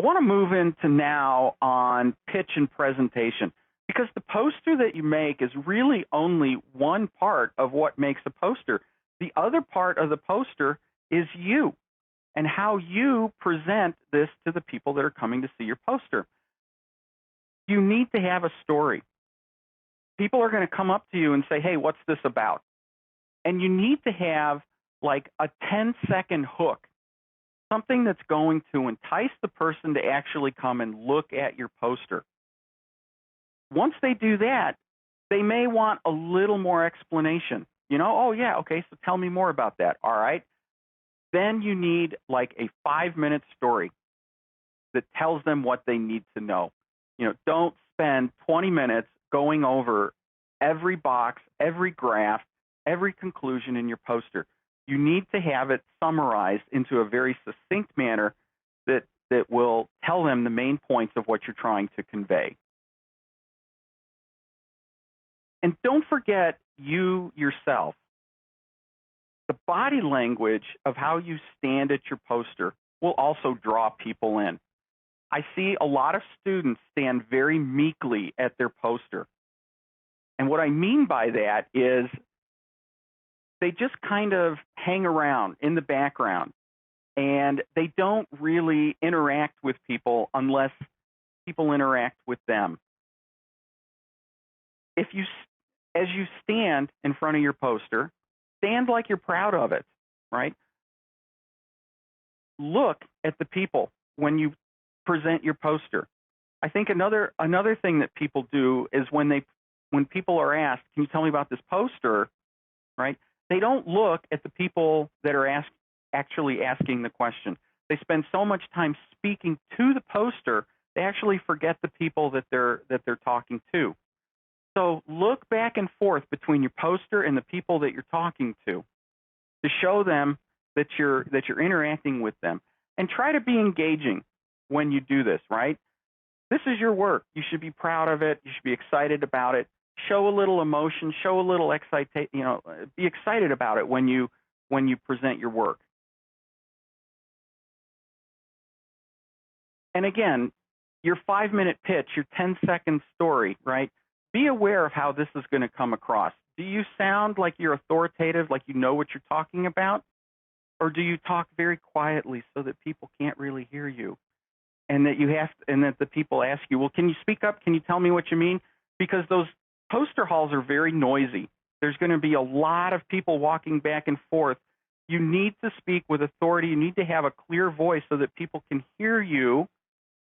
I want to move into now on pitch and presentation, because the poster that you make is really only one part of what makes a poster. The other part of the poster is you and how you present this to the people that are coming to see your poster. You need to have a story. People are going to come up to you and say, hey, what's this about? And you need to have like a 10-second hook, something that's going to entice the person to actually come and look at your poster. Once they do that, they may want a little more explanation. You know, oh yeah, okay, so tell me more about that. All right. Then you need like a 5-minute story that tells them what they need to know. You know, don't spend 20 minutes going over every box, every graph, every conclusion in your poster. You need to have it summarized into a very succinct manner that will tell them the main points of what you're trying to convey. And don't forget you yourself. The body language of how you stand at your poster will also draw people in. I see a lot of students stand very meekly at their poster. And what I mean by that is they just kind of hang around in the background, and they don't really interact with people unless people interact with them. As you stand in front of your poster, stand like you're proud of it, right? Look at the people when you present your poster. I think another thing that people do is when people are asked, can you tell me about this poster, right? They don't look at the people that are actually asking the question. They spend so much time speaking to the poster, they actually forget the people that they're talking to. So look back and forth between your poster and the people that you're talking to show them that you're interacting with them. And try to be engaging when you do this, right? This is your work. You should be proud of it. You should be excited about it. Show a little emotion, show a little excitation, you know, be excited about it when you present your work. And again, your 5-minute pitch, your 10-second story, right? Be aware of how this is going to come across. Do you sound like you're authoritative, like you know what you're talking about? Or do you talk very quietly so that people can't really hear you? And that the people ask you, well, can you speak up? Can you tell me what you mean? Because those poster halls are very noisy. There's going to be a lot of people walking back and forth. You need to speak with authority. You need to have a clear voice so that people can hear you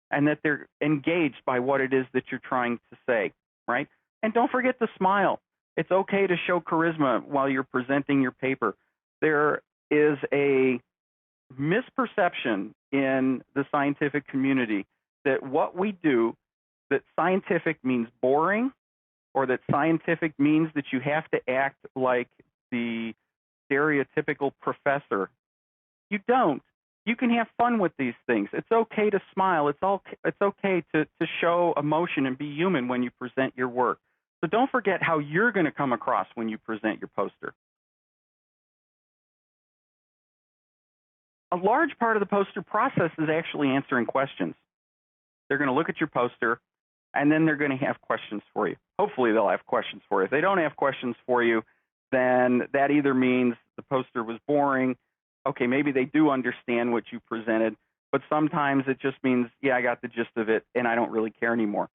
and that they're engaged by what it is that you're trying to say, right? And don't forget to smile. It's okay to show charisma while you're presenting your paper. There is a misperception in the scientific community that what we do, that scientific means boring, or that scientific means that you have to act like the stereotypical professor. You don't. You can have fun with these things. It's okay to smile. It's okay to show emotion and be human when you present your work. So don't forget how you're going to come across when you present your poster. A large part of the poster process is actually answering questions. They're going to look at your poster, and then they're going to have questions for you. Hopefully they'll have questions for you. If they don't have questions for you, then that either means the poster was boring. Okay, maybe they do understand what you presented, but sometimes it just means, yeah, I got the gist of it, and I don't really care anymore.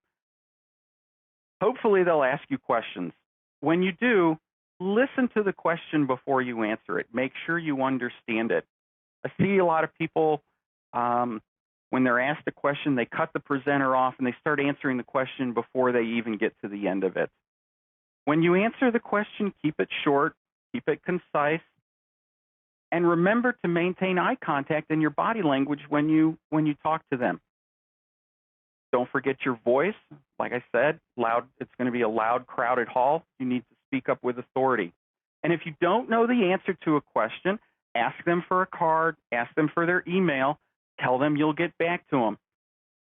Hopefully they'll ask you questions. When you do, listen to the question before you answer it. Make sure you understand it. I see a lot of people, when they're asked a question, they cut the presenter off and they start answering the question before they even get to the end of it. When you answer the question, keep it short, keep it concise, and remember to maintain eye contact in your body language when you talk to them. Don't forget your voice. Like I said, loud. It's going to be a loud, crowded hall. You need to speak up with authority. And if you don't know the answer to a question, ask them for a card, ask them for their email, tell them you'll get back to them.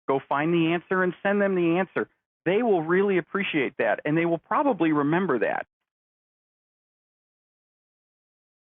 Go find the answer and send them the answer. They will really appreciate that, and they will probably remember that.